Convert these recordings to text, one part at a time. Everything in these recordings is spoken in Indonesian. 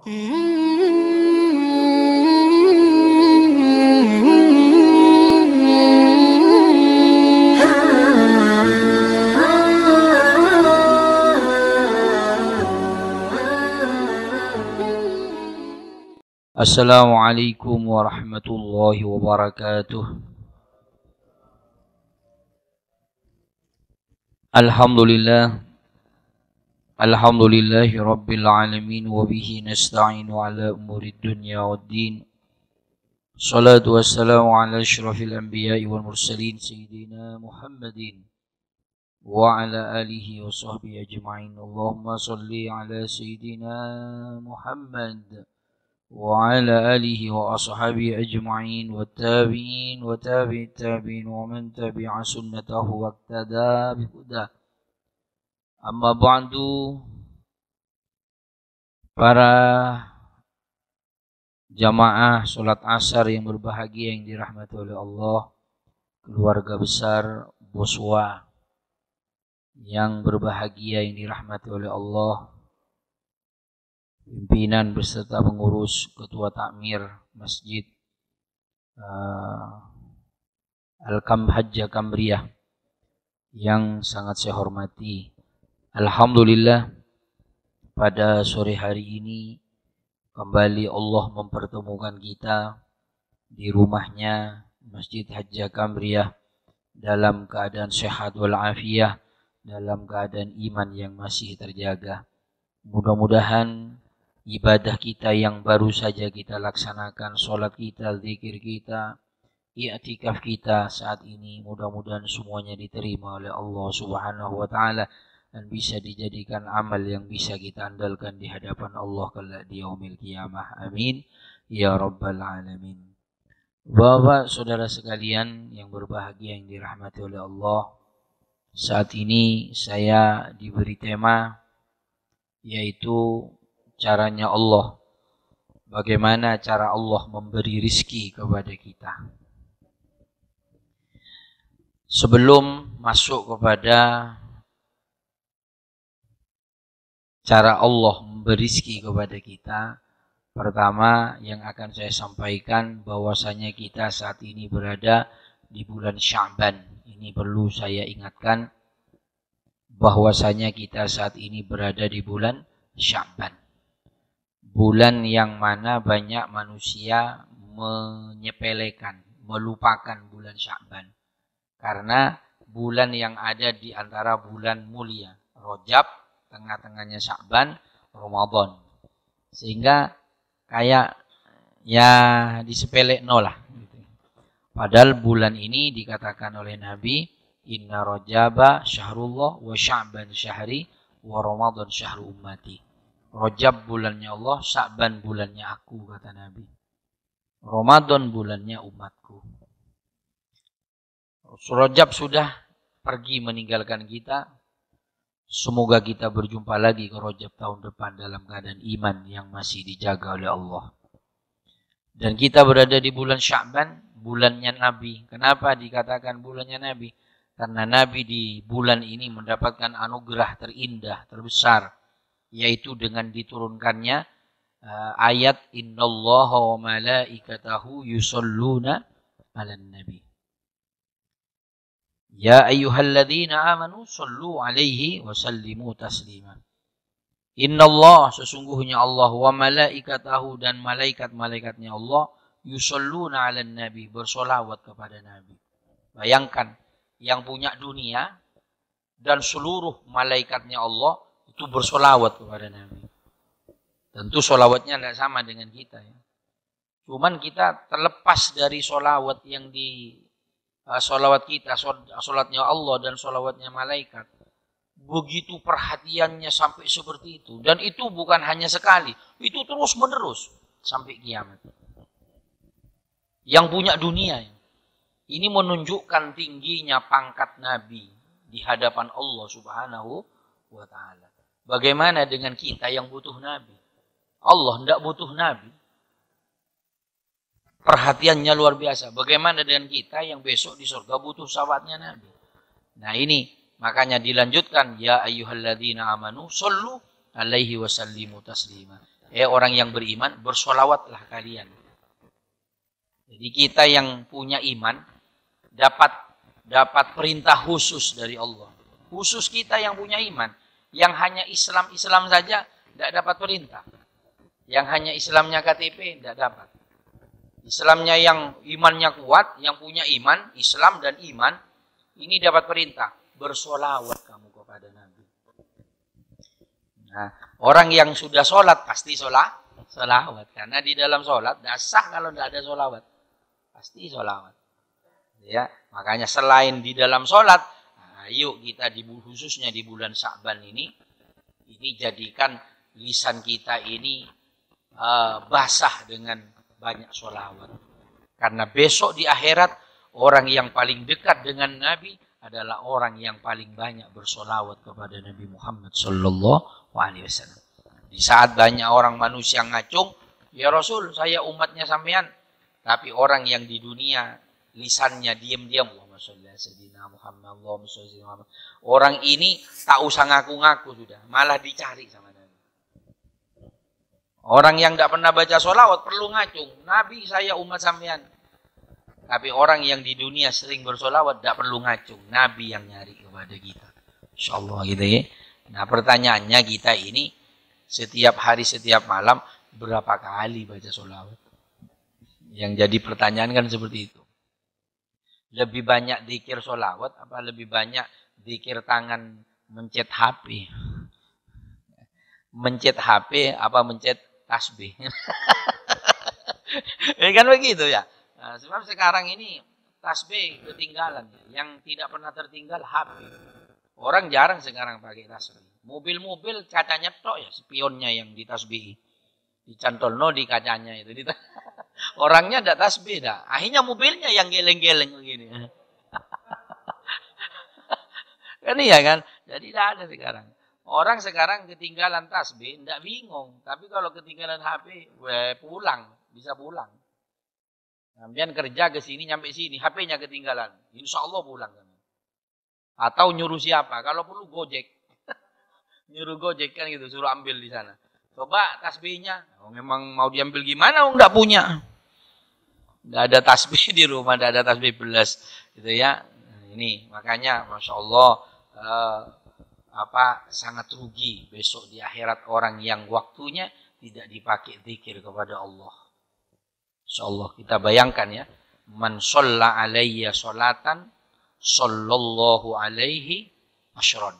Assalamualaikum warahmatullahi wabarakatuh. Alhamdulillahi rabbil alamin wa bihi nasta'inu ala umuri dunya waddin. Salatu wassalamu ala asyrafil anbiya'i wal mursalin sayyidina Muhammadin wa ala alihi wa sahbihi ajma'in. Allahumma salli ala sayyidina Muhammad wa ala alihi wa ashabihi ajma'in wa tabi'in wa tabi'it tabi'in wa man tabi'a sunnatahu wa iqtada bihudah. Amma ba'du, para jamaah salat asar yang berbahagia yang dirahmati oleh Allah, keluarga besar Boswa yang berbahagia yang dirahmati oleh Allah, pimpinan beserta pengurus ketua takmir Masjid Al-Hajjah Kamriyah yang sangat saya hormati. Alhamdulillah, pada sore hari ini kembali Allah mempertemukan kita di rumahnya Masjid Hajjah Kamriyah dalam keadaan sehat walafiat, dalam keadaan iman yang masih terjaga. Mudah-mudahan ibadah kita yang baru saja kita laksanakan, sholat kita, zikir kita, i'tikaf kita saat ini, mudah-mudahan semuanya diterima oleh Allah Subhanahu wa taala dan bisa dijadikan amal yang bisa kita andalkan di hadapan Allah kelak di yaumil qiyamah. Amin ya rabbal alamin. Bapak saudara sekalian yang berbahagia yang dirahmati oleh Allah, saat ini saya diberi tema yaitu caranya Allah. Bagaimana cara Allah memberi rizki kepada kita. Sebelum masuk kepada cara Allah memberi rizki kepada kita, pertama yang akan saya sampaikan bahwasanya kita saat ini berada di bulan Sya'ban. Ini perlu saya ingatkan bahwasanya kita saat ini berada di bulan Sya'ban. Bulan yang mana banyak manusia menyepelekan, melupakan bulan Sya'ban. Karena bulan yang ada di antara bulan mulia, Rajab, tengah-tengahnya Sya'ban, Ramadan. Sehingga kayak ya disepelekno lah. Padahal bulan ini dikatakan oleh Nabi, Inna Rajaba syahrullah wa Sya'ban syahri wa Ramadan syahru ummati. Rajab bulannya Allah, Sya'ban bulannya aku, kata Nabi. Ramadan bulannya umatku. Rajab sudah pergi meninggalkan kita. Semoga kita berjumpa lagi ke Rajab tahun depan dalam keadaan iman yang masih dijaga oleh Allah. Dan kita berada di bulan Sya'ban, bulannya Nabi. Kenapa dikatakan bulannya Nabi? Karena Nabi di bulan ini mendapatkan anugerah terindah, terbesar, yaitu dengan diturunkannya ayat innallaha wa malaikatahu yusholluna 'alan nabi. Ya ayyuhalladzina amanu shollu 'alaihi wa sallimu taslima. Innallah, sesungguhnya Allah, wa malaikatahu, dan malaikat-malaikatnya Allah, yusholluna 'alan nabi, bersolawat kepada Nabi. Bayangkan, yang punya dunia dan seluruh malaikatnya Allah itu bersolawat kepada Nabi. Tentu solawatnya tidak sama dengan kita ya. Cuman kita terlepas dari solawat yang di solawat kita, solatnya Allah dan solawatnya malaikat. Begitu perhatiannya sampai seperti itu. Dan itu bukan hanya sekali, itu terus menerus sampai kiamat. Yang punya dunia ya. Ini menunjukkan tingginya pangkat Nabi di hadapan Allah Subhanahu wa ta'ala. Bagaimana dengan kita yang butuh Nabi? Allah tidak butuh Nabi. Perhatiannya luar biasa. Bagaimana dengan kita yang besok di surga butuh sahabatnya Nabi? Nah ini makanya dilanjutkan, ya ayyuhalladzina amanu shollu alaihi wasallimu taslima. orang yang beriman, bersolawatlah kalian. Jadi kita yang punya iman dapat perintah khusus dari Allah. Khusus kita yang punya iman. Yang hanya Islam saja tidak dapat perintah. Yang hanya Islamnya KTP tidak dapat. Islamnya yang imannya kuat, yang punya iman, Islam dan iman, ini dapat perintah. Bersolawat kamu kepada Nabi. Nah, orang yang sudah sholat pasti solawat. Karena di dalam sholat tidak sah kalau tidak ada solawat. Pasti solawat. Ya, makanya selain di dalam sholat, ayo kita khususnya di bulan Sya'ban ini jadikan lisan kita ini basah dengan banyak solawat. Karena besok di akhirat orang yang paling dekat dengan Nabi adalah orang yang paling banyak bersolawat kepada Nabi Muhammad Sallallahu Alaihi Wasallam. Di saat banyak orang manusia ngacung, ya Rasul, saya umatnya sampean. Tapi orang yang di dunia lisannya diam-diam, Allahumma sholli ala sayyidina Muhammad, Allahumma sholli ala Muhammad. Orang ini tak usah ngaku-ngaku sudah, malah dicari sama Nabi. Orang yang tidak pernah baca sholawat perlu ngacung, Nabi saya umat sampean. Tapi orang yang di dunia sering bersolawat tidak perlu ngacung, Nabi yang nyari kepada kita. Insyaallah gitu ya. Nah pertanyaannya kita ini setiap hari setiap malam berapa kali baca sholawat? Yang jadi pertanyaan kan seperti itu. Lebih banyak dzikir sholawat apa lebih banyak dzikir tangan mencet HP? Mencet HP apa mencet tasbih? Ya kan begitu ya. Nah, sebab sekarang ini tasbih ketinggalan. Yang tidak pernah tertinggal HP. Orang jarang sekarang pakai tasbih. Mobil-mobil kacanya tok ya, spionnya yang ditasbihi. Dicantolno di kacanya itu. Orangnya tidak tasbih dah. Akhirnya mobilnya yang geleng-geleng begini. Kan iya kan? Jadi tidak ada sekarang. Orang sekarang ketinggalan tasbih tidak bingung. Tapi kalau ketinggalan HP, pulang. Bisa pulang. Kemudian kerja ke sini, nyampe sini. HP-nya ketinggalan. Insya Allah pulang. Atau nyuruh siapa? Kalau perlu Gojek. Nyuruh Gojek kan gitu. Suruh ambil di sana. Coba tasbihnya. Oh, memang mau diambil gimana? Oh, enggak punya. Enggak ada tasbih di rumah. Enggak ada tasbih belas. Gitu ya. Nah, ini makanya Masya Allah. Sangat rugi besok di akhirat orang yang waktunya tidak dipakai zikir kepada Allah. Insyaallah kita bayangkan ya, man shalla alayya sholatan sallallahu alaihi asyran.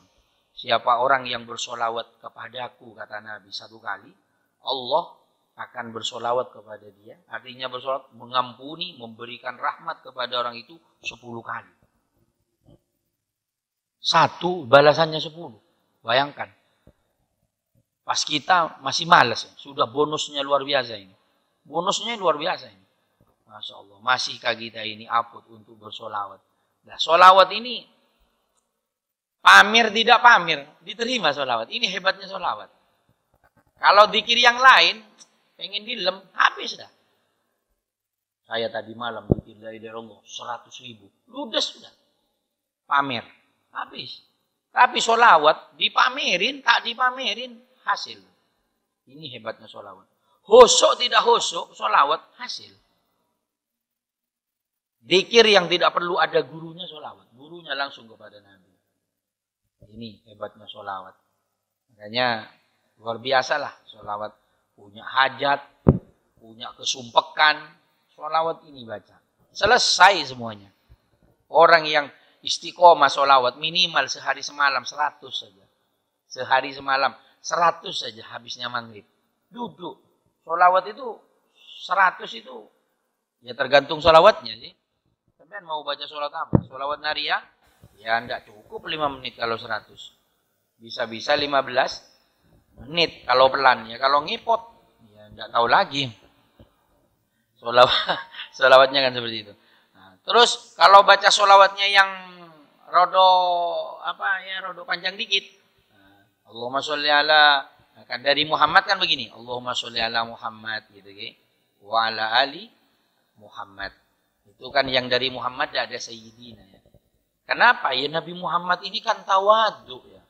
Siapa orang yang bersolawat kepadaku, kata Nabi, satu kali, Allah akan bersolawat kepada dia. Artinya bersolawat mengampuni, memberikan rahmat kepada orang itu 10 kali. 1 balasannya 10. Bayangkan. Pas kita masih malas, sudah bonusnya luar biasa ini. Bonusnya luar biasa ini. Masya Allah. Masihkah kita ini apot untuk bersolawat? Nah, solawat ini pamir tidak pamir, diterima solawat. Ini hebatnya solawat. Kalau zikir yang lain, pengen dilem, habis dah. Saya tadi malam zikir dari Allah 100.000. Ludes sudah. Pamer. Habis. Tapi solawat dipamerin, tak dipamerin, hasil. Ini hebatnya solawat. Husuk tidak husuk, solawat hasil. Zikir yang tidak perlu ada gurunya solawat. Gurunya langsung kepada Nabi. Ini hebatnya solawat. Makanya luar biasa lah solawat. Punya hajat, punya kesumpekan. Solawat ini baca. Selesai semuanya. Orang yang istiqomah solawat minimal sehari semalam 100 saja. Sehari semalam 100 saja habisnya maghrib. Duduk. Solawat itu 100 itu ya tergantung solawatnya sih. Sampai mau baca solawat apa? Solawat nariyah ya enggak cukup 5 menit kalau 100. Bisa-bisa 15 menit kalau pelan ya. Kalau ngipot ya enggak tahu lagi. Solawatnya kan seperti itu. Nah, terus kalau baca solawatnya yang rodo panjang dikit. Allahumma sholli ala, kan dari Muhammad kan begini. Allahumma sholli ala Muhammad gitu kan. Wa ala ali Muhammad. Itu kan yang dari Muhammad ada sayyidina ya. Kenapa? Ya Nabi Muhammad ini kan tawadu ya.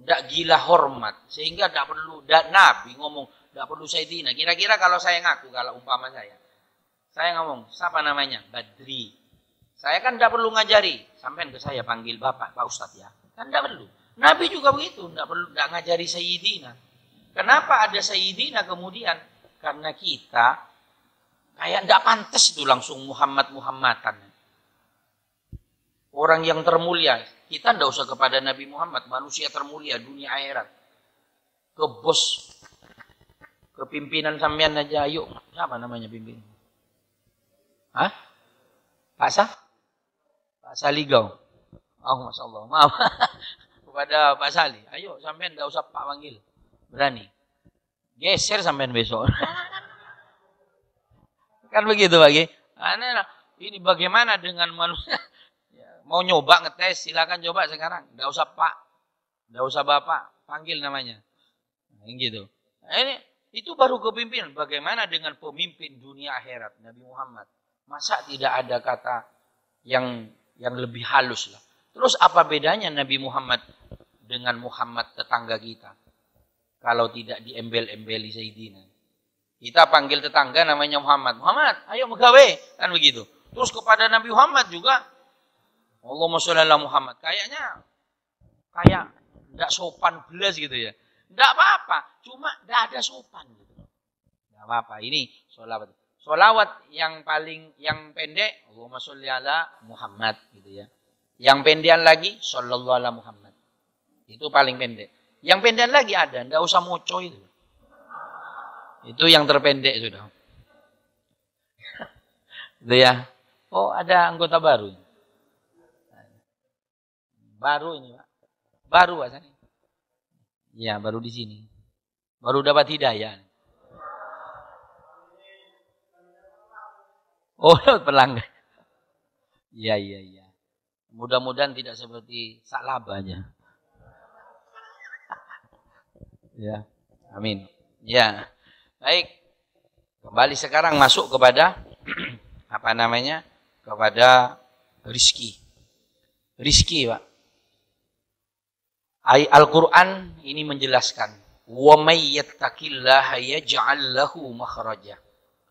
Enggak gila hormat sehingga enggak perlu Nabi ngomong Tidak perlu Sayyidina. Kira-kira kalau saya ngaku, kalau umpama saya ngomong, siapa namanya? Badri. Saya kan tidak perlu ngajari. Sampai ke saya panggil Bapak, Pak Ustadz ya. Kan tidak perlu. Nabi juga begitu, tidak ngajari Sayyidina. Kenapa ada Sayyidina kemudian? Karena kita kayak tidak pantas itu langsung Muhammad-Muhammadan. Orang yang termulia. Kita tidak usah kepada Nabi Muhammad. Manusia termulia dunia akhirat. Ke bos. Ke pimpinan sampean aja. Ayo. Siapa namanya pimpinan? Hah? Pak Sah? Pak Saligau. Oh Masya Allah. Maaf. Kepada Pak Sali. Ayo sampean tidak usah Pak panggil. Berani. Geser sampean besok. Kan begitu bagi. Ini bagaimana dengan manusia? Mau nyoba ngetes, silakan coba sekarang. Nggak usah Pak, nggak usah Bapak, panggil namanya. Gitu. Itu baru kepimpinan. Bagaimana dengan pemimpin dunia akhirat Nabi Muhammad? Masa tidak ada kata yang lebih halus lah. Terus apa bedanya Nabi Muhammad dengan Muhammad tetangga kita? Kalau tidak diembel-embeli Sayyidina. Kita panggil tetangga namanya Muhammad. Muhammad, ayo megawe. Kan begitu. Terus kepada Nabi Muhammad juga. Allahumma sholli ala Muhammad. Kayak tidak sopan belas gitu ya. Tidak apa-apa. Cuma tidak ada sopan gitu. Tidak apa-apa. Ini sholawat. Sholawat yang pendek. Allahumma sholli ala Muhammad gitu ya. Yang pendekan lagi. Sallallahu ala Muhammad. Itu paling pendek. Yang pendekan lagi ada. Tidak usah moco itu. Itu yang terpendek sudah. Itu ya. Oh ada anggota baru. Baru ini Pak. Baru Pak Sani. Ya baru di sini. Baru dapat hidayah. Oh pelanggan. Iya. Mudah-mudahan tidak seperti Saklabanya. Ya. Amin. Ya. Baik. Kembali sekarang masuk kepada kepada rizki. Rizki, Pak. Al-Quran ini menjelaskan. Wa may yattaqillaha yaj'al lahu makhraja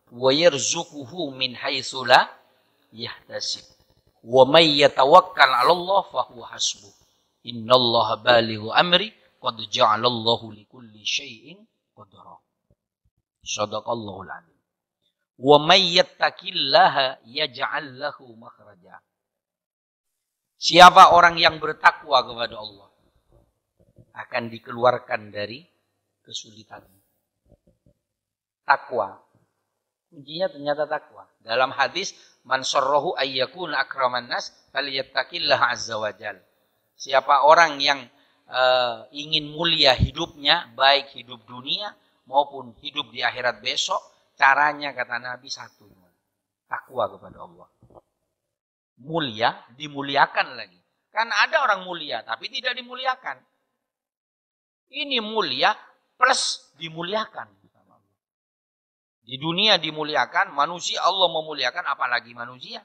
wa yarzuquhu min haitsu la yahtasib. Wa may yatawakkal 'ala Allah fa huwa hasbuh. Innallaha balighu amri qad ja'alallahu likulli syai'in qadra. Shadaqallahul 'azim. Wa may yattaqillaha yaj'al lahu makhraja. Siapa orang yang bertakwa kepada Allah akan dikeluarkan dari kesulitan. Takwa. Kuncinya ternyata takwa. Dalam hadis, man sarrahu ayyakuna akraman nas falyattaqillaha azza wajal. Siapa orang yang ingin mulia hidupnya, baik hidup dunia maupun hidup di akhirat besok, caranya kata Nabi satu. Takwa kepada Allah. Mulia, dimuliakan lagi. Kan ada orang mulia tapi tidak dimuliakan. Ini mulia plus dimuliakan. Di dunia dimuliakan, manusia Allah memuliakan, apalagi manusia.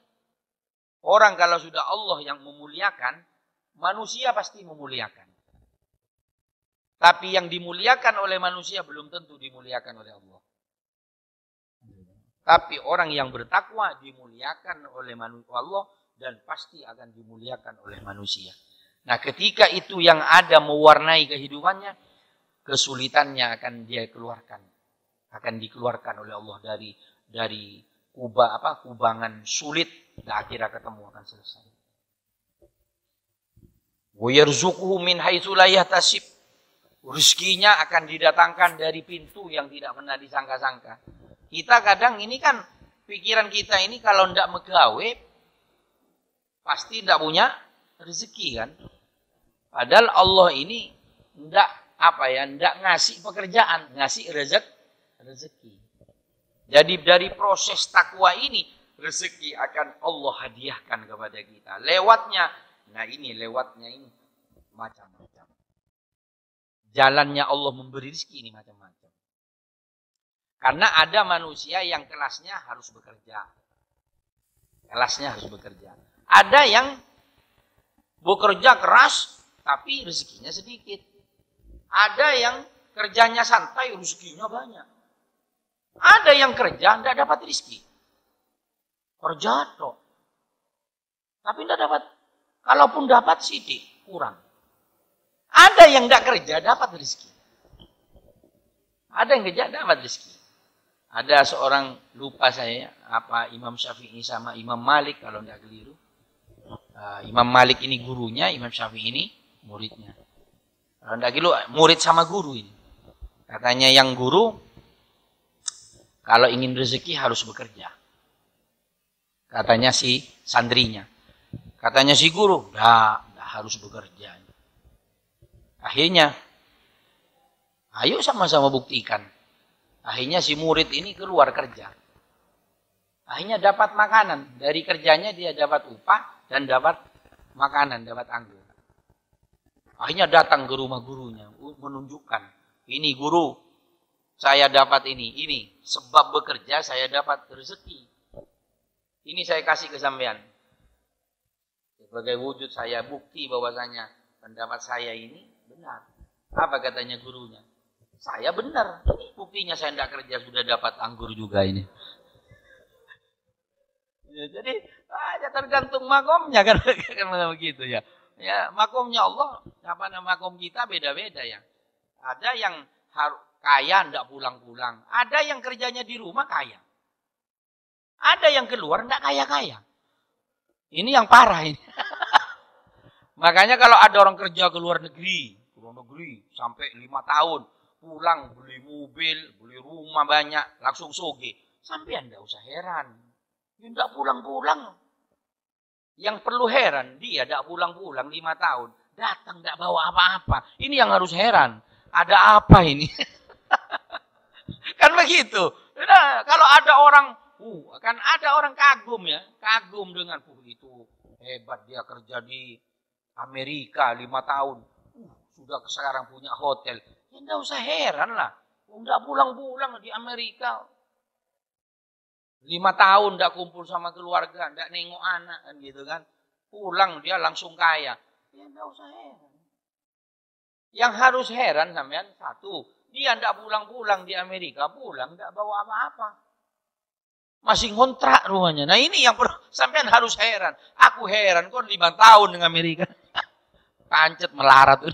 Orang kalau sudah Allah yang memuliakan, manusia pasti memuliakan. Tapi yang dimuliakan oleh manusia belum tentu dimuliakan oleh Allah. Tapi orang yang bertakwa dimuliakan oleh Allah dan pasti akan dimuliakan oleh manusia. Nah, ketika itu yang ada mewarnai kehidupannya, kesulitannya akan dia keluarkan. Akan dikeluarkan oleh Allah dari kubangan sulit, dan akhirnya ketemu akan selesai. Wa yarzuquhu min haitsu la yahtasib. Rezekinya akan didatangkan dari pintu yang tidak pernah disangka-sangka. Kita kadang ini kan pikiran kita ini kalau tidak megawe pasti tidak punya rezeki kan. Padahal Allah ini tidak ngasih pekerjaan, ngasih rezeki. Jadi dari proses takwa ini rezeki akan Allah hadiahkan kepada kita. Lewatnya ini macam-macam. Jalannya Allah memberi rezeki ini macam-macam. Karena ada manusia yang kelasnya harus bekerja. Ada yang bekerja keras tapi rezekinya sedikit. Ada yang kerjanya santai, rezekinya banyak. Ada yang kerja tidak dapat rezeki. Kerja toh. Tapi tidak dapat. Kalaupun dapat sidik, kurang. Ada yang tidak kerja dapat rezeki. Ada yang kerja dapat rezeki. Ada seorang, lupa saya apa Imam Syafi'i sama Imam Malik kalau tidak keliru. Imam Malik ini gurunya, Imam Syafi'i ini muridnya. Kalau tidak keliru murid sama guru ini. Katanya yang guru kalau ingin rezeki harus bekerja. Katanya si santrinya. Katanya si guru, tidak harus bekerja. Akhirnya, ayo sama-sama buktikan. Akhirnya si murid ini keluar kerja. Akhirnya dapat makanan. Dari kerjanya dia dapat upah dan dapat makanan, dapat anggur. Akhirnya datang ke rumah gurunya. Menunjukkan. Ini guru, saya dapat ini. Sebab bekerja saya dapat rezeki. Ini saya kasih ke sampean. Sebagai wujud saya bukti bahwasanya pendapat saya ini benar. Apa katanya gurunya? Saya benar. Ini buktinya saya tidak kerja sudah dapat anggur juga ini. Ya, jadi ya tergantung makomnya kan begitu ya. Ya makomnya Allah, apa nama makom kita beda-beda ya. Ada yang kaya tidak pulang-pulang. Ada yang kerjanya di rumah kaya. Ada yang keluar tidak kaya-kaya. Ini yang parah ini. Makanya kalau ada orang kerja ke luar negeri sampai 5 tahun. Pulang beli mobil, beli rumah banyak, langsung soge. Sampean tidak usah heran. Dia tidak pulang-pulang. Yang perlu heran, dia tidak pulang-pulang 5 tahun. Datang tidak bawa apa-apa. Ini yang harus heran. Ada apa ini? Kan begitu. Nah, kalau ada orang, kan ada orang kagum ya. Kagum dengan, itu hebat dia kerja di Amerika 5 tahun. Sudah sekarang punya hotel. Ya enggak usah heran lah. Enggak pulang-pulang di Amerika. 5 tahun enggak kumpul sama keluarga, enggak nengok anak kan gitu kan. Pulang dia langsung kaya. Ya enggak usah heran. Yang harus heran sampean satu, dia enggak pulang-pulang di Amerika, pulang enggak bawa apa-apa. Masih ngontrak rumahnya. Nah ini yang perlu sampean harus heran. Aku heran kok 5 tahun di Amerika. Pancet melarat.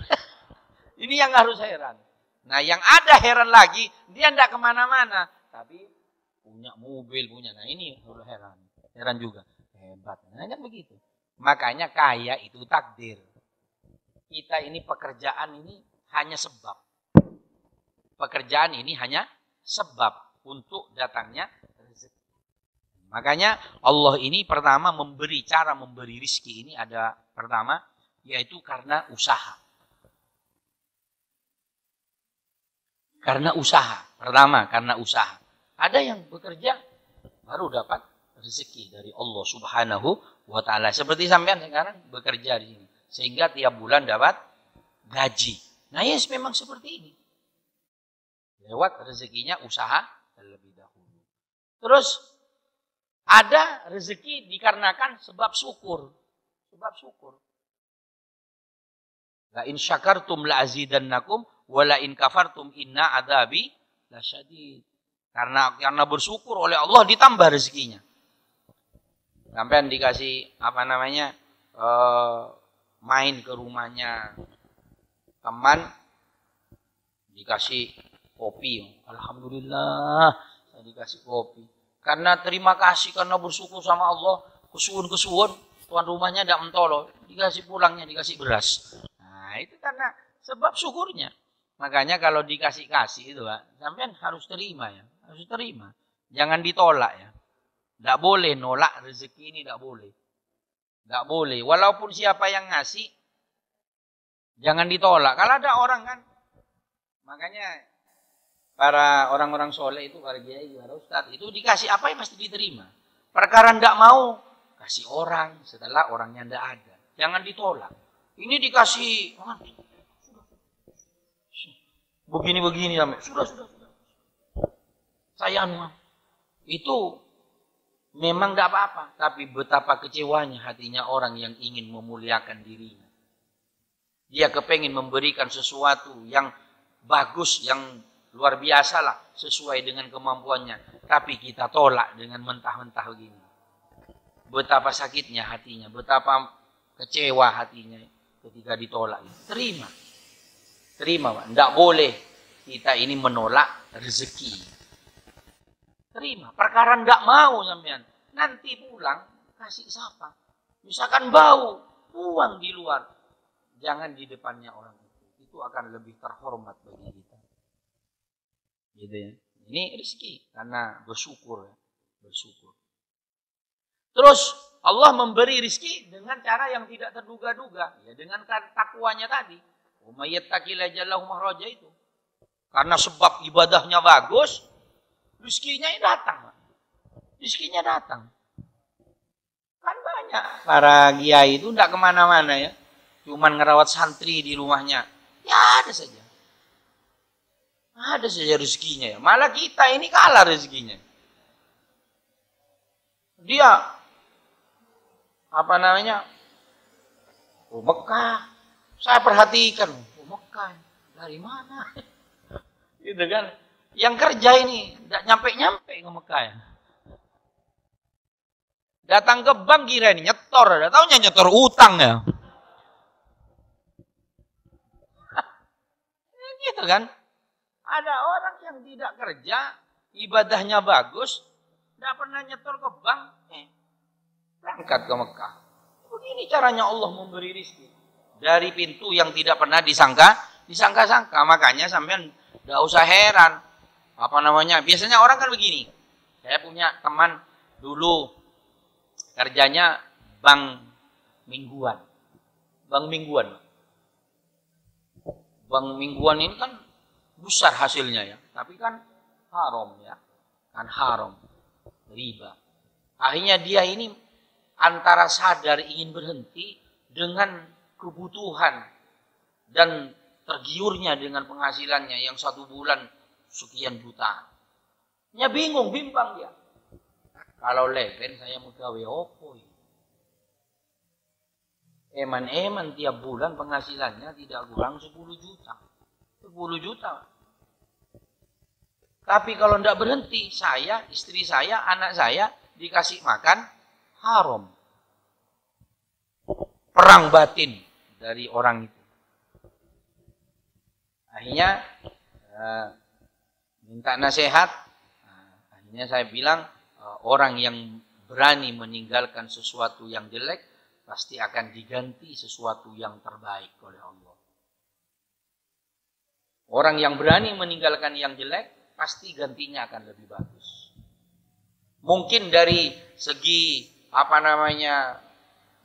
Ini yang harus heran. Nah yang ada heran lagi, dia tidak kemana-mana. Tapi punya mobil, punya. Nah ini perlu heran. Heran juga. Hebat. Nah kan begitu. Makanya kaya itu takdir. Kita ini pekerjaan ini hanya sebab. Pekerjaan ini hanya sebab untuk datangnya rezeki. Makanya Allah ini pertama cara memberi rezeki ini ada pertama, yaitu karena usaha. Karena usaha. Pertama, karena usaha. Ada yang bekerja baru dapat rezeki dari Allah Subhanahu wa Ta'ala. Seperti sampean sekarang bekerja di sini. Sehingga tiap bulan dapat gaji. Nah, yes, memang seperti ini. Lewat rezekinya usaha terlebih dahulu. Terus ada rezeki dikarenakan sebab syukur. Sebab syukur. La in syakartum la azidannakum wala in kafartum inna adabi lasyadid. Karena bersyukur oleh Allah ditambah rezekinya. Sampai dikasih main ke rumahnya teman, dikasih kopi. Alhamdulillah saya dikasih kopi. Karena terima kasih, karena bersyukur sama Allah, kesuwun tuan rumahnya tidak mentolo, dikasih pulangnya, dikasih beras. Nah itu karena sebab syukurnya. Makanya kalau dikasih-kasih itu Pak, sampean harus terima ya. Harus terima. Jangan ditolak ya. Tidak boleh nolak rezeki ini, tidak boleh. Tidak boleh. Walaupun siapa yang ngasih, jangan ditolak. Kalau ada orang kan, makanya para orang-orang soleh itu, para kiai, para ustadz, itu dikasih apa yang pasti diterima. Perkara tidak mau, kasih orang setelah orangnya tidak ada. Jangan ditolak. Ini dikasih, begini-begini sampai sudah. Saya itu memang tidak apa-apa, tapi betapa kecewanya hatinya orang yang ingin memuliakan dirinya. Dia kepengin memberikan sesuatu yang bagus, yang luar biasa lah, sesuai dengan kemampuannya. Tapi kita tolak dengan mentah-mentah begini. Betapa sakitnya hatinya, betapa kecewa hatinya ketika ditolak. Terima. Terima, Pak. Tidak boleh kita ini menolak rezeki. Terima. Perkara tidak mau sampean. Nanti pulang, kasih siapa? Misalkan bau, buang di luar. Jangan di depannya orang itu. Itu akan lebih terhormat bagi kita. Gitu ya. Ini rezeki karena bersyukur ya. Bersyukur. Terus Allah memberi rezeki dengan cara yang tidak terduga-duga. Ya, dengan takwanya tadi. Umayyattaqillaha jallahu mahraja itu. Karena sebab ibadahnya bagus, rezekinya datang. Rezekinya datang. Kan banyak para kiai itu tidak kemana-mana ya. Cuman ngerawat santri di rumahnya. Ya ada saja. Ada saja rezekinya ya. Malah kita ini kalah rezekinya. Dia Mekah. Saya perhatikan, Mekah dari mana? Gitu kan? Yang kerja ini tidak nyampe-nyampe ke Mekah ya. Datang ke bank kira ini nyetor, ada taunya nyetor utang ya. Gitu kan? Ada orang yang tidak kerja, ibadahnya bagus, tidak pernah nyetor ke bank, berangkat ke Mekah. Begini caranya Allah memberi rezeki. Dari pintu yang tidak pernah disangka-sangka. Makanya sampean tidak usah heran. Biasanya orang kan begini. Saya punya teman dulu kerjanya bank mingguan. Bank mingguan. Bank mingguan ini kan besar hasilnya ya. Tapi kan haram ya. Kan haram. Riba. Akhirnya dia ini antara sadar ingin berhenti dengan kebutuhan dan tergiurnya dengan penghasilannya yang 1 bulan sekian juta. Ya bingung, bimbang dia. Kalau leben saya mau gawe opo. Eman-eman tiap bulan penghasilannya tidak kurang 10 juta. 10 juta. Tapi kalau tidak berhenti, saya, istri saya, anak saya dikasih makan haram. Perang batin dari orang itu. Akhirnya minta nasihat. Akhirnya saya bilang orang yang berani meninggalkan sesuatu yang jelek pasti akan diganti sesuatu yang terbaik oleh Allah. Orang yang berani meninggalkan yang jelek pasti gantinya akan lebih bagus. Mungkin dari segi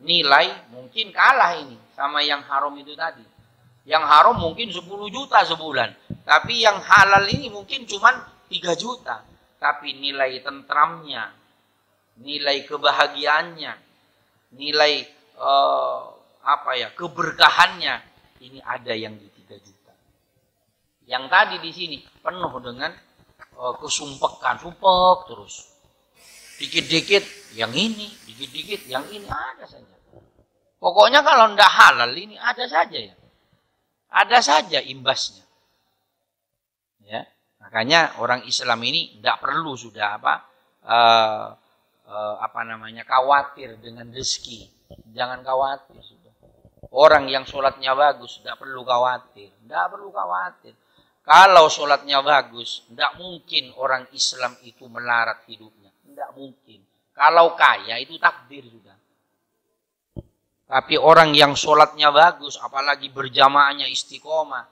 nilai mungkin kalah ini sama yang haram itu tadi. Yang haram mungkin 10 juta sebulan. Tapi yang halal ini mungkin cuma 3 juta. Tapi nilai tentramnya, nilai kebahagiaannya, nilai keberkahannya ini ada yang di 3 juta. Yang tadi di sini penuh dengan kesumpekan, sumpek terus. Dikit-dikit yang ini, dikit-dikit yang ini, ada saja. Pokoknya kalau tidak halal ini ada saja ya. Ada saja imbasnya. Ya, makanya orang Islam ini tidak perlu sudah khawatir dengan rezeki. Jangan khawatir sudah. Orang yang sholatnya bagus tidak perlu khawatir. Tidak perlu khawatir. Kalau sholatnya bagus, tidak mungkin orang Islam itu melarat hidupnya. Tidak mungkin. Kalau kaya itu takdir sudah. Tapi orang yang sholatnya bagus, apalagi berjamaahnya istiqomah,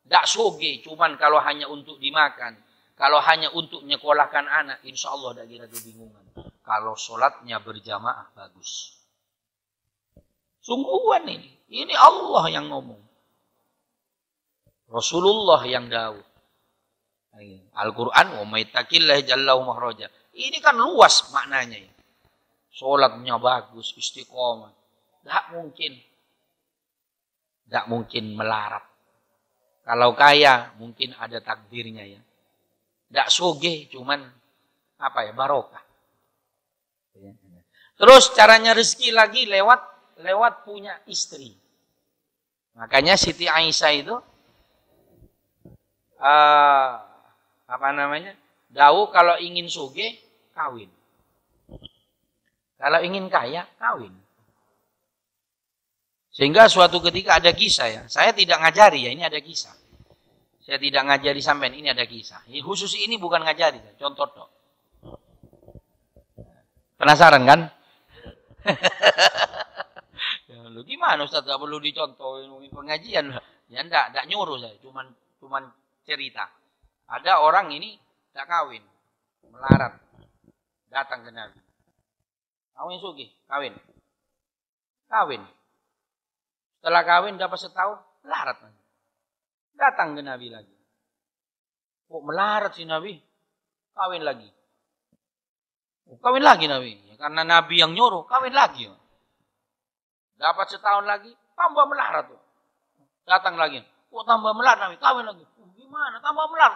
tidak soge, cuman kalau hanya untuk dimakan, kalau hanya untuk nyekolahkan anak, insya Allah tidak kira kebingungan. Kalau sholatnya berjamaah bagus. Sungguhan ini Allah yang ngomong. Rasulullah yang dawuh. Al-Quran, umayyattaqillaha jallahu mahraja. Ini kan luas maknanya. Sholatnya bagus, istiqomah. Tidak mungkin melarat. Kalau kaya mungkin ada takdirnya ya. Tidak soge, cuman barokah. Terus caranya rezeki lagi lewat punya istri. Makanya Siti Aisyah itu Apa namanya? Dawuh kalau ingin sugih kawin. Kalau ingin kaya kawin. Sehingga suatu ketika ada kisah ya. Saya tidak ngajari ya, ini ada kisah. Saya tidak ngajari sampean, ini ada kisah. Khusus ini bukan ngajari, contoh tok. Penasaran kan? Ya, lu gimana Ustaz? Gak perlu dicontohin pengajian. Ya enggak nyuruh saya, cuman cerita. Ada orang ini tak kawin, melarat, datang ke Nabi. Kawin sugih, kawin. Setelah kawin dapat setahun, melarat. Datang ke Nabi lagi. Kok melarat si Nabi? Kawin lagi. Kawin lagi Nabi. Ya, karena Nabi yang nyuruh, kawin lagi. Dapat setahun lagi, tambah melarat. Datang lagi. Kok tambah melarat Nabi? Kawin lagi. Gimana? Tambah melarat,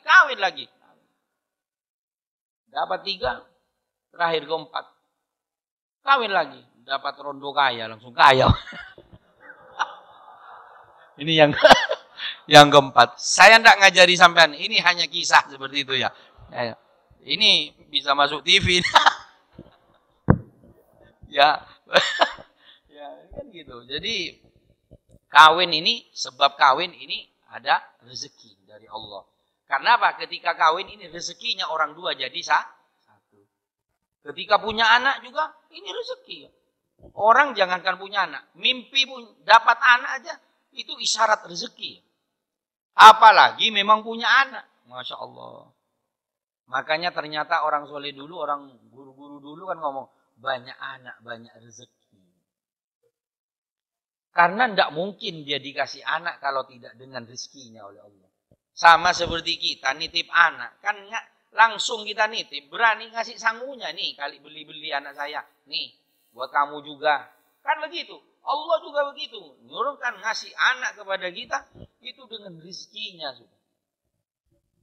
kawin lagi. Dapat 3, terakhir ke-4. Kawin lagi. Dapat rondo kaya, langsung kaya. Ini yang ke-4. Saya tidak ngajari sampean. Ini hanya kisah seperti itu ya. Ini bisa masuk TV. Ya. Ya, kan gitu. Jadi kawin ini, sebab kawin ini ada rezeki dari Allah. Karena apa? Ketika kawin ini rezekinya orang dua jadi satu. Ketika punya anak juga ini rezeki. Orang jangankan punya anak, mimpi pun dapat anak aja itu isyarat rezeki. Apalagi memang punya anak. Masya Allah. Makanya ternyata orang soleh dulu, orang guru-guru dulu kan ngomong, banyak anak, banyak rezeki. Karena tidak mungkin dia dikasih anak kalau tidak dengan rezekinya oleh Allah. Sama seperti kita nitip anak. Kan langsung kita nitip, berani ngasih sangunya. Nih kali beli-beli anak saya. Nih buat kamu juga. Kan begitu. Allah juga begitu. Nyuruhkan ngasih anak kepada kita, itu dengan rezekinya sudah.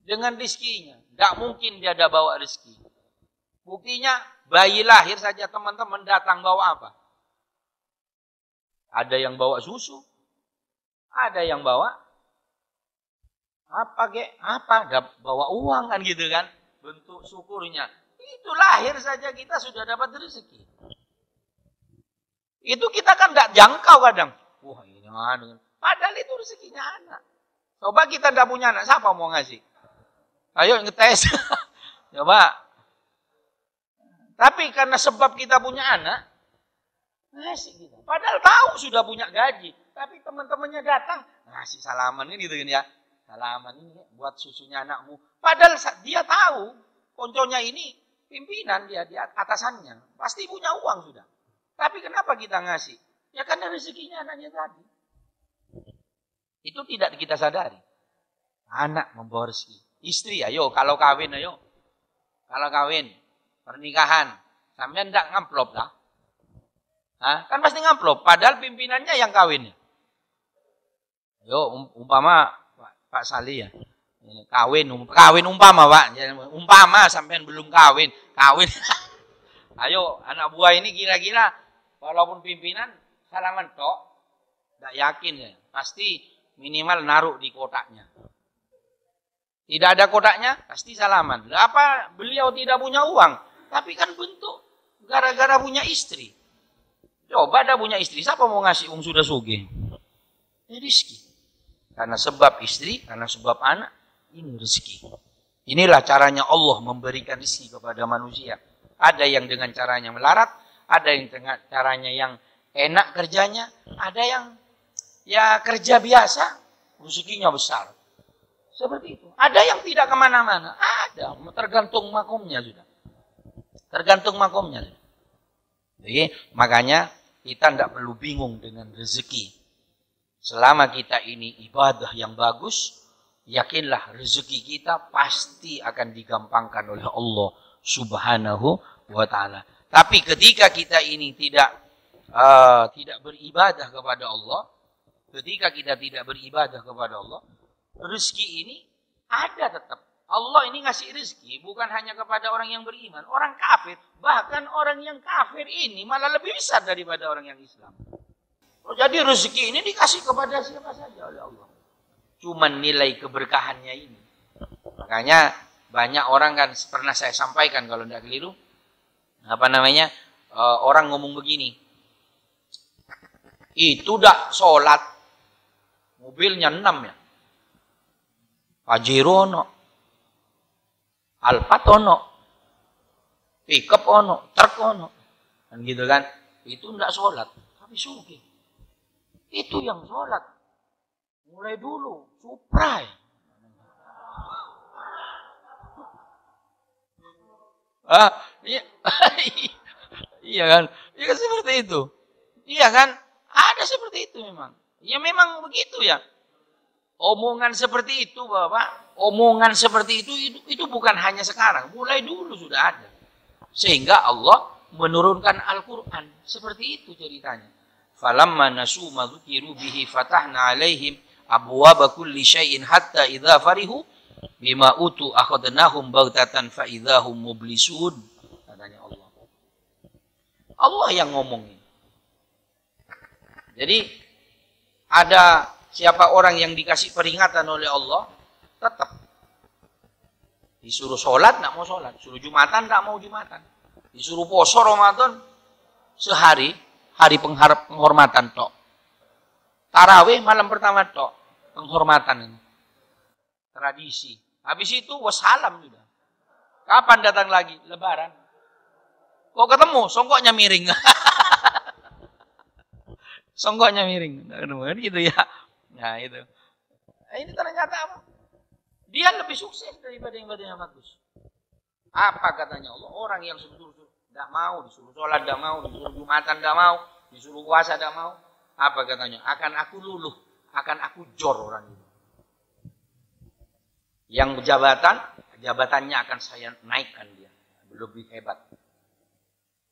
Dengan rezekinya. Tidak mungkin dia ada bawa rezeki. Buktinya bayi lahir saja teman-teman datang bawa apa? Ada yang bawa susu. Ada yang bawa apa kek? Apa? Bawa uang kan gitu kan? Bentuk syukurnya. Itu lahir saja kita sudah dapat rezeki. Itu kita kan tidak jangkau kadang. Wah ini ada. Padahal itu rezekinya anak. Coba kita tidak punya anak, siapa mau ngasih? Ayo ngetes. Coba. Tapi karena sebab kita punya anak, ngasih kita. Padahal tahu sudah punya gaji. Tapi teman-temannya datang, ngasih salaman ini gitu kan ya. Salaman ini buat susunya anakmu. Padahal dia tahu, konconya ini pimpinan dia, di atasannya. Pasti punya uang sudah. Tapi kenapa kita ngasih? Ya karena rezekinya anaknya tadi. Itu tidak kita sadari. Anak membawa rezeki. Istri, ayo kalau kawin, ayo. Kalau kawin, pernikahan. Sampai tidak ngamplop lah. Hah? Kan pasti ngamplop. Padahal pimpinannya yang kawin. Ayo, umpama Pak Sali ya. Ini kawin umpama Pak. Umpama sampean belum kawin. Ayo, anak buah ini kira-kira walaupun pimpinan salaman tok, tidak yakin ya. Pasti minimal naruh di kotaknya. Tidak ada kotaknya, pasti salaman. Apa beliau tidak punya uang? Tapi kan bentuk gara-gara punya istri. Coba ada punya istri, siapa mau ngasih uang sudah sugih? Rezeki. Karena sebab istri, karena sebab anak, ini rezeki. Inilah caranya Allah memberikan rezeki kepada manusia. Ada yang dengan caranya melarat, ada yang dengan caranya yang enak kerjanya, ada yang ya kerja biasa, rezekinya besar. Seperti itu. Ada yang tidak kemana-mana, ada, tergantung makomnya sudah. Tergantung makomnya. Jadi makanya kita tidak perlu bingung dengan rezeki. Selama kita ini ibadah yang bagus, yakinlah rezeki kita pasti akan digampangkan oleh Allah Subhanahu wa ta'ala. Tapi ketika kita ini tidak beribadah kepada Allah, ketika kita tidak beribadah kepada Allah, rezeki ini ada tetap. Allah ini ngasih rezeki bukan hanya kepada orang yang beriman, orang kafir. Bahkan orang yang kafir ini malah lebih besar daripada orang yang Islam. Jadi rezeki ini dikasih kepada siapa saja oleh Allah. cuman nilai keberkahannya ini. Makanya banyak orang kan, pernah saya sampaikan kalau tidak keliru, orang ngomong begini, itu dak sholat, mobilnya 6 ya, Pajero ono, Alphard ono, pickup ono, truk ono, kan gitu kan, itu ndak sholat, tapi sugih. Itu yang sholat, mulai dulu, Supra ya. Iya, iya kan, iya kan seperti itu, iya kan, ada seperti itu memang, ya memang begitu ya. Omongan seperti itu Bapak, omongan seperti itu bukan hanya sekarang, mulai dulu sudah ada, sehingga Allah menurunkan Al-Quran seperti itu ceritanya. Falamma nasu ma dzukiru bihi fatahna alaihim abwaaba kulli syai'in hatta idza farihu bima utu akhadnahum baghtatan fa idzahum mublisun, katanya Allah. Allah yang ngomongin. Jadi ada siapa orang yang dikasih peringatan oleh Allah, tetap disuruh sholat nggak mau sholat, suruh Jumatan nggak mau Jumatan, disuruh puasa Ramadan sehari, hari penghormatan tok, tarawih malam pertama tok, penghormatan ini. Tradisi. Habis itu wassalam sudah. Kapan datang lagi? Lebaran. Kok ketemu? Songkoknya miring. Songkoknya miring. Kan gitu ya. Nah itu. Ini ternyata apa? Dia lebih sukses daripada yang bagus. Apa katanya Allah? Orang yang sebetulnya tidak mau disuruh sholat, tidak mau disuruh Jumatan, tidak mau disuruh puasa, tidak mau. Apa katanya? Akan aku luluh, akan aku jor orang itu. Yang jabatannya akan saya naikkan dia. Lebih hebat.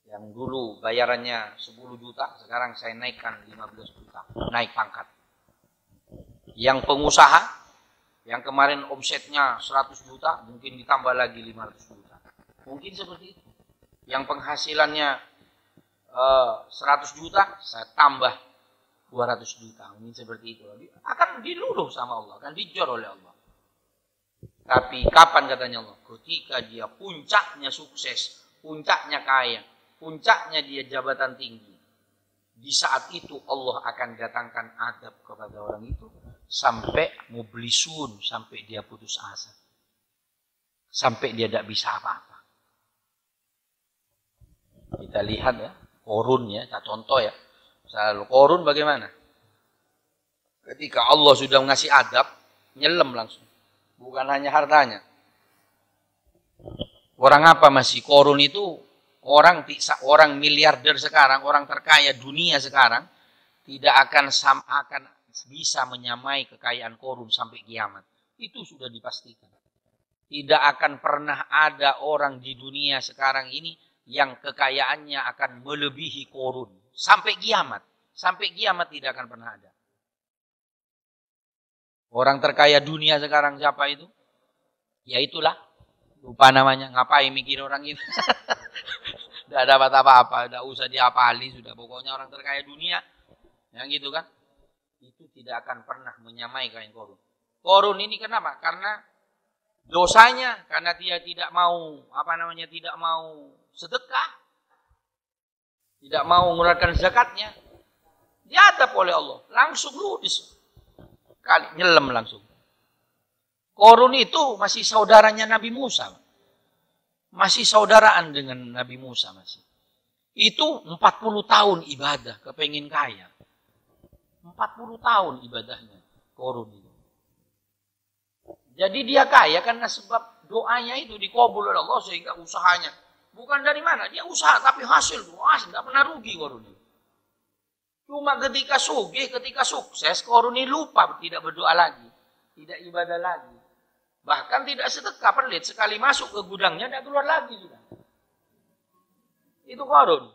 Yang dulu bayarannya 10 juta, sekarang saya naikkan 15 juta. Naik pangkat. Yang pengusaha, yang kemarin omsetnya 100 juta, mungkin ditambah lagi 500 juta. Mungkin seperti itu. Yang penghasilannya 100 juta, saya tambah 200 juta. Mungkin seperti itu. Akan diluluh sama Allah, akan dijor oleh Allah. Tapi kapan katanya Allah? Ketika dia puncaknya sukses, puncaknya kaya, puncaknya dia jabatan tinggi. Di saat itu Allah akan datangkan adab kepada orang itu sampai mublisun, sampai dia putus asa. Sampai dia tidak bisa apa-apa. Kita lihat ya, Korun ya, kita contoh ya. Misalnya Korun bagaimana? Ketika Allah sudah ngasih adab, nyelam langsung. Bukan hanya hartanya. Orang apa masih? Korun itu orang miliarder sekarang, orang terkaya dunia sekarang, tidak akan bisa menyamai kekayaan Korun sampai kiamat. Itu sudah dipastikan. Tidak akan pernah ada orang di dunia sekarang ini yang kekayaannya akan melebihi Korun. Sampai kiamat. Sampai kiamat tidak akan pernah ada. Orang terkaya dunia sekarang siapa itu? Ya itulah. Lupa namanya. Ngapain mikir orang itu? Tidak dapat apa-apa. Tidak usah diapali sudah. Pokoknya orang terkaya dunia. Yang gitu kan. Itu tidak akan pernah menyamai kain Korun. Korun ini kenapa? Karena dosanya. Karena dia tidak mau. Tidak mau sedekah. Tidak mau mengeluarkan zakatnya. Diadab oleh Allah. Langsung ludis. Nyelam langsung. Korun itu masih saudaranya Nabi Musa. Masih saudaraan dengan Nabi Musa masih. Itu 40 tahun ibadah, kepengin kaya. 40 tahun ibadahnya Korun itu. Jadi dia kaya karena sebab doanya itu dikabul oleh Allah sehingga usahanya. Bukan dari mana, dia usaha tapi hasil. Tidak pernah rugi Korun itu. Cuma ketika sugih, ketika sukses, Korun ini lupa, tidak berdoa lagi. Tidak ibadah lagi. Bahkan tidak sedekah, pelit. Sekali masuk ke gudangnya, tidak keluar lagi sudah. Itu Korun.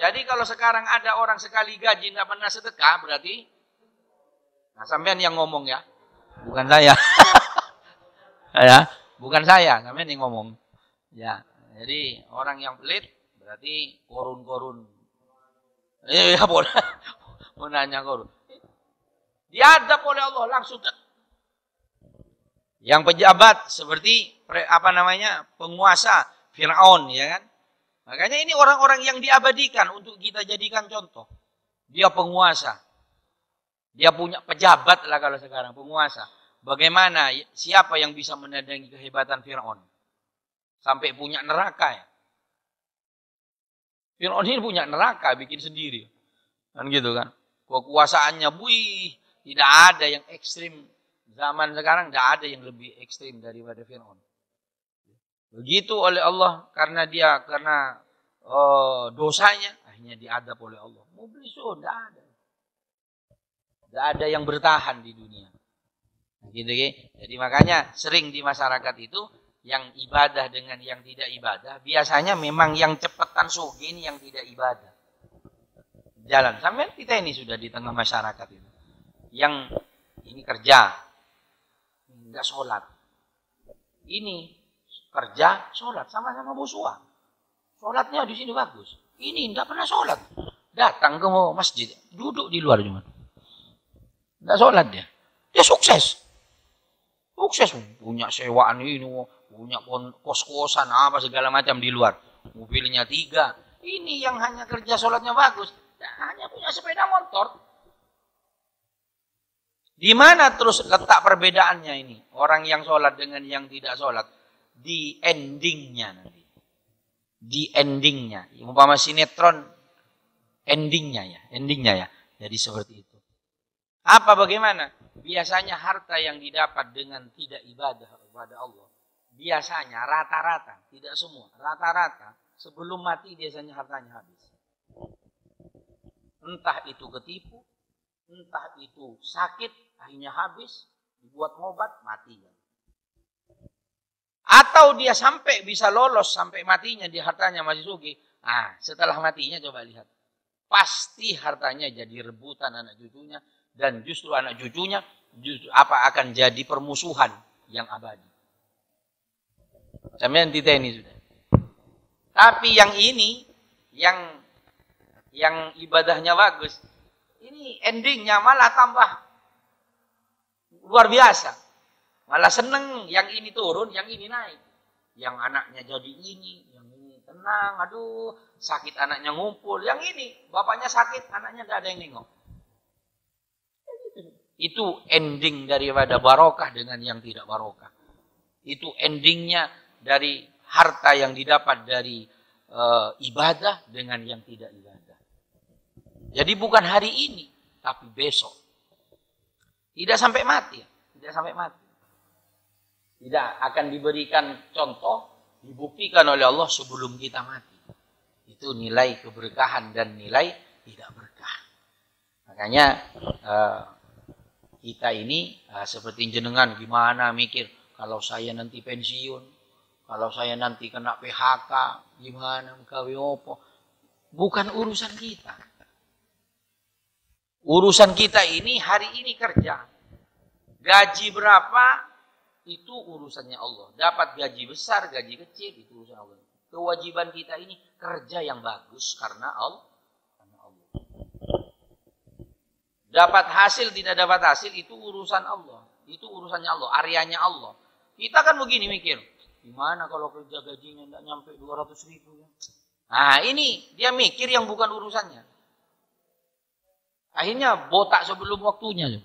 Jadi kalau sekarang ada orang sekali gaji, tidak pernah sedekah, berarti, nah sampean yang ngomong ya. Bukan saya. Ya, bukan saya, sampean yang ngomong. Ya, jadi orang yang pelit, berarti Korun-Korun. Ya boleh. Mau nanya Korun. Diadab oleh Allah langsung. Yang pejabat seperti penguasa Firaun, ya kan? Makanya ini orang-orang yang diabadikan untuk kita jadikan contoh. Dia penguasa. Dia punya pejabat lah kalau sekarang, penguasa. Bagaimana, siapa yang bisa menandingi kehebatan Firaun? Sampai punya neraka ya. Firaun ini punya neraka, bikin sendiri. Kan gitu kan. Kekuasaannya, tidak ada yang ekstrim. Zaman sekarang tidak ada yang lebih ekstrim daripada Firaun. Begitu oleh Allah, karena dosanya, akhirnya diadab oleh Allah. Mublisun, tidak ada. Tidak ada yang bertahan di dunia. Gitu, jadi makanya sering di masyarakat itu yang ibadah dengan yang tidak ibadah, biasanya memang yang cepetan sugih ini yang tidak ibadah. Jalan sampai kita ini sudah di tengah masyarakat itu. Yang ini kerja, enggak sholat. Ini kerja, sholat, sama-sama musuhan. Sholatnya di sini bagus. Ini enggak pernah sholat. Datang ke masjid, duduk di luar cuma. Enggak sholat dia. Dia sukses. Sukses. Punya sewaan ini, punya kos-kosan, apa segala macam di luar. Mobilnya 3. Ini yang hanya kerja sholatnya bagus. Dan hanya punya sepeda motor. Di mana terus letak perbedaannya ini? Orang yang sholat dengan yang tidak sholat. Di endingnya nanti. Di endingnya. Umpama sinetron, endingnya ya. Jadi seperti itu. Apa bagaimana? Biasanya harta yang didapat dengan tidak ibadah kepada Allah. Biasanya rata-rata, tidak semua. Rata-rata sebelum mati biasanya hartanya habis. Entah itu ketipu, entah itu sakit, akhirnya habis, dibuat ngobat, mati. Atau dia sampai bisa lolos sampai matinya, di hartanya masih sugih. Setelah matinya coba lihat. Pasti hartanya jadi rebutan anak cucunya. Dan justru anak cucunya akan jadi permusuhan yang abadi. Sampai kita ini sudah. Tapi yang ini, yang ibadahnya bagus, ini endingnya malah tambah luar biasa. Malah seneng yang ini turun, yang ini naik. Yang anaknya jadi ini, yang ini tenang, aduh sakit anaknya ngumpul. Yang ini bapaknya sakit, anaknya tidak ada yang nengok. Itu ending daripada barokah dengan yang tidak barokah. Itu endingnya dari harta yang didapat dari ibadah dengan yang tidak ibadah. Jadi bukan hari ini, tapi besok. Tidak sampai mati. Tidak sampai mati. Tidak akan diberikan contoh, dibuktikan oleh Allah sebelum kita mati. Itu nilai keberkahan dan nilai tidak berkah. Makanya kita ini seperti jenengan gimana mikir kalau saya nanti pensiun, kalau saya nanti kena PHK, gimana gawe opo? Bukan urusan kita. Urusan kita ini hari ini kerja. Gaji berapa itu urusannya Allah. Dapat gaji besar, gaji kecil itu urusan Allah. Kewajiban kita ini kerja yang bagus karena Allah. Dapat hasil, tidak dapat hasil, itu urusan Allah. Itu urusannya Allah, areanya Allah. Kita kan begini mikir, gimana kalau kerja gajinya tidak nyampe 200 ribu? Ini dia mikir yang bukan urusannya. Akhirnya botak sebelum waktunya.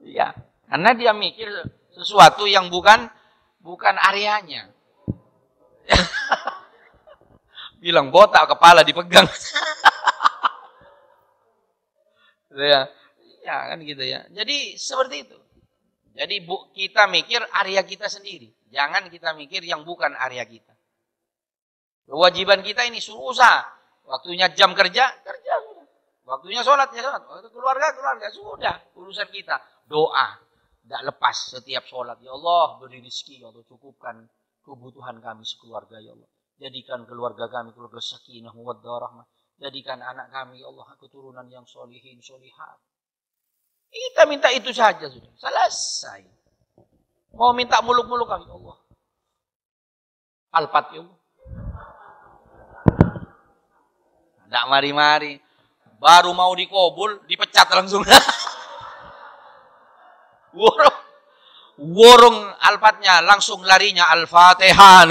Ya, karena dia mikir sesuatu yang bukan areanya. Bilang botak, kepala dipegang. Ya kan gitu ya. Jadi seperti itu. Jadi kita mikir area kita sendiri. Jangan kita mikir yang bukan area kita. Kewajiban kita ini suruh usaha. Waktunya jam kerja sudah. Waktunya sholat. Waktu keluarga sudah. Urusan kita. Doa. Tidak lepas setiap sholat. Ya Allah beri rezeki. Ya Allah cukupkan kebutuhan kami sekeluarga. Ya Allah. Jadikan keluarga kami keluarga sakinah mawaddah rahmah. Jadikan anak kami, ya Allah, keturunan yang solihin, solihat. Kita minta itu saja sudah. Selesai. Mau minta muluk-muluk kami, Allah. Al-Fatihah. Tidak mari-mari. Baru mau dikobul, dipecat langsung. Worong alfatnya langsung larinya Al-Fatihah.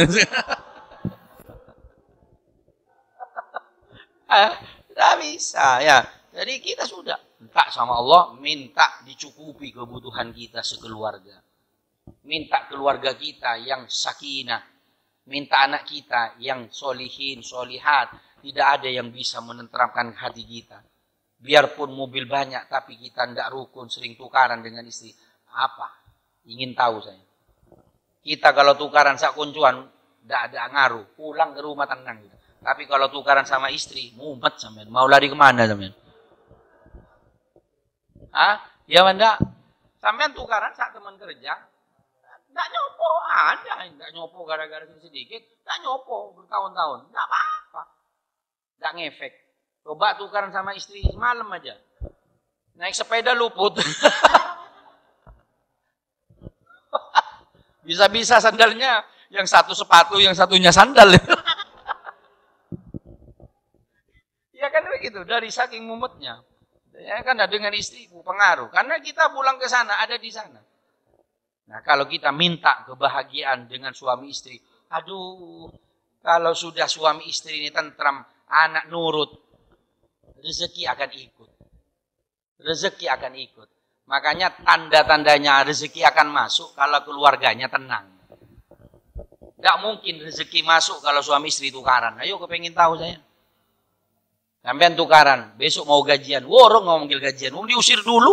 Tidak bisa ya. Jadi kita sudah minta sama Allah, minta dicukupi kebutuhan kita sekeluarga. Minta keluarga kita yang sakinah. Minta anak kita yang solihin, solihat. Tidak ada yang bisa menenteramkan hati kita. Biarpun mobil banyak, tapi kita tidak rukun, sering tukaran dengan istri. Apa? Ingin tahu saya. Kita kalau tukaran sak kuncuan, tidak ada ngaruh. Pulang ke rumah tenang. Gitu. Tapi kalau tukaran sama istri, mumet sampean. Mau lari kemana sampean? Hah? Ya enggak? Sampean tukaran sak teman kerja, tidak nyopo ada. Tidak nyopo gara-gara sedikit. Tidak nyopo bertahun-tahun. Tidak apa-apa. Tidak ngefek. Coba tukaran sama istri semalam aja. Naik sepeda luput. Bisa-bisa sandalnya yang satu sepatu, yang satunya sandal. Ya kan begitu, dari saking mumetnya. Ya kan dengan istri pengaruh. Karena kita pulang ke sana, ada di sana. Nah kalau kita minta kebahagiaan dengan suami istri, aduh, kalau sudah suami istri ini tentram, anak nurut, rezeki akan ikut. Rezeki akan ikut. Makanya tanda-tandanya rezeki akan masuk kalau keluarganya tenang. Tidak mungkin rezeki masuk kalau suami istri tukaran. Ayo kepengen tahu saya. Sampean tukaran, besok mau gajian. Worong mau manggil gajian, mau diusir dulu.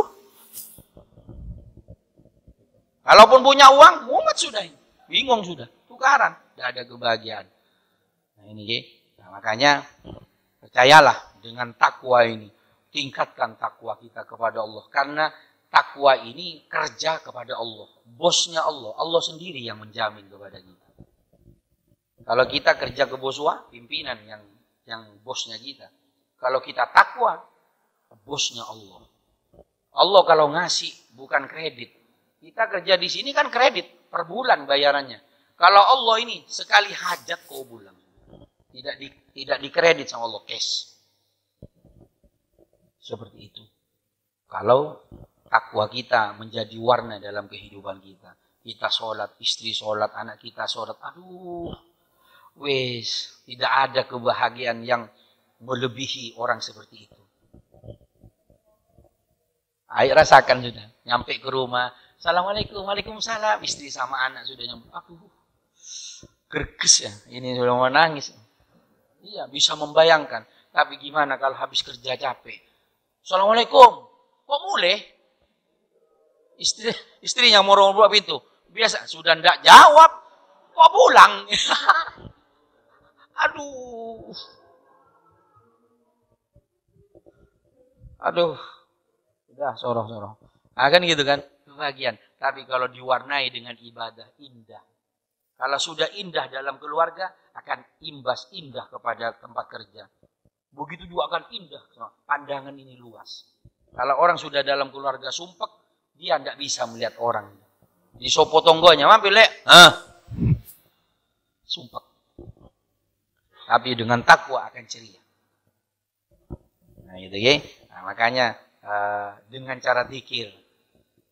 Kalaupun punya uang, mumet sudah. Bingung sudah, tukaran. Tidak ada kebahagiaan. Nah ini, nah, makanya percayalah dengan takwa ini. Tingkatkan takwa kita kepada Allah. Karena takwa ini kerja kepada Allah. Bosnya Allah. Allah sendiri yang menjamin kepada kita. Kalau kita kerja ke boswa, pimpinan yang bosnya kita. Kalau kita takwa, bosnya Allah. Allah kalau ngasih, bukan kredit. Kita kerja di sini kan kredit. Per bulan bayarannya. Kalau Allah ini, sekali hajat kau bulan. Tidak dikredit sama Allah, cash. Seperti itu. Kalau takwa kita menjadi warna dalam kehidupan kita. Kita sholat, istri sholat, anak kita sholat. Aduh, wes, tidak ada kebahagiaan yang melebihi orang seperti itu. Ayo rasakan sudah. Nyampe ke rumah. Assalamualaikum, waalaikumsalam. Istri sama anak sudah nyampe. Aduh, gerges ya. Ini sudah mau nangis. Iya, bisa membayangkan. Tapi gimana kalau habis kerja capek? Assalamualaikum. Kok mulai? Istrinya mau buka pintu. Biasa, sudah tidak jawab. Kok pulang? Aduh. Aduh. Udah, soroh-soroh. Nah, kan gitu kan? Kebahagiaan. Tapi kalau diwarnai dengan ibadah, indah. Kalau sudah indah dalam keluarga, akan imbas indah kepada tempat kerja. Begitu juga akan indah. Pandangan ini luas. Kalau orang sudah dalam keluarga sumpek, dia tidak bisa melihat orang. Di sopo tonggonya, mampir lek. Sumpek. Tapi dengan takwa akan ceria. Nah itu ya. Nah, makanya dengan cara zikir.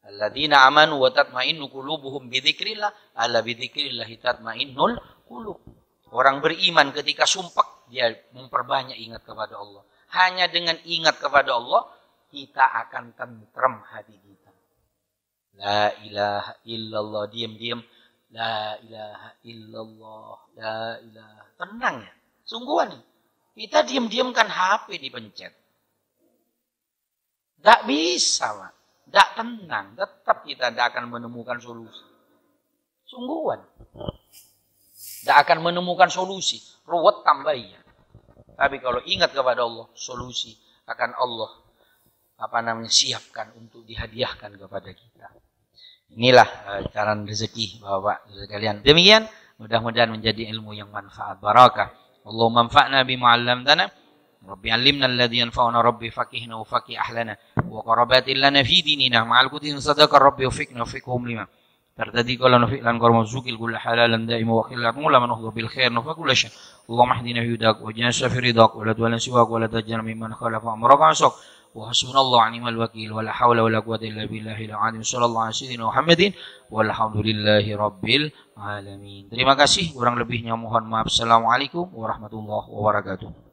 Alladzina amanu wa tatma'innu qulubuhum bidzikrillah, ala bidzikrillah tatma'innul qulub. Orang beriman ketika sumpek, dia memperbanyak ingat kepada Allah. Hanya dengan ingat kepada Allah, kita akan tentrem hati kita. La ilaha illallah. Diam-diam. La ilaha illallah. La ilaha. Tenang ya. Sungguhan. Kita diam-diamkan HP dipencet. Tidak bisa, Pak. Tidak tenang. Tetap kita tidak akan menemukan solusi. Sungguhan. Tidak akan menemukan solusi. Ruwet tambah ya. Tapi kalau ingat kepada Allah, solusi akan Allah siapkan untuk dihadiahkan kepada kita. Inilah cara rezeki Bapak sekalian. Demikian, mudah-mudahan menjadi ilmu yang manfaat barakah. Allahumma anfa'na bima 'allamtana. Rabbi 'allimna alladhi yanfa'una, Rabbi faqihna wa faqih ahlana wa qarabatin lana fi dinina ma'al kutin sadaqa Rabbi wafiqna wafiqhum lima. Tertadi kalau nafi'lan qarmazukil kulla halalan daima wa khillat mula man uhdha bil khair nafa kulla shay. Allahumma hdina fi hudak wa jannah fi ridak wa la tuwalna siwak wa la tajal mimman khalafa amraka asok. wa hasbunallahu wa ni'mal wakil wa la haula wa la quwwata illa billahil azim. Sallallahu alaihi wasallam Muhammadin walhamdulillahi rabbil alamin. Terima kasih, kurang lebihnya mohon maaf. Assalamualaikum warahmatullahi wabarakatuh.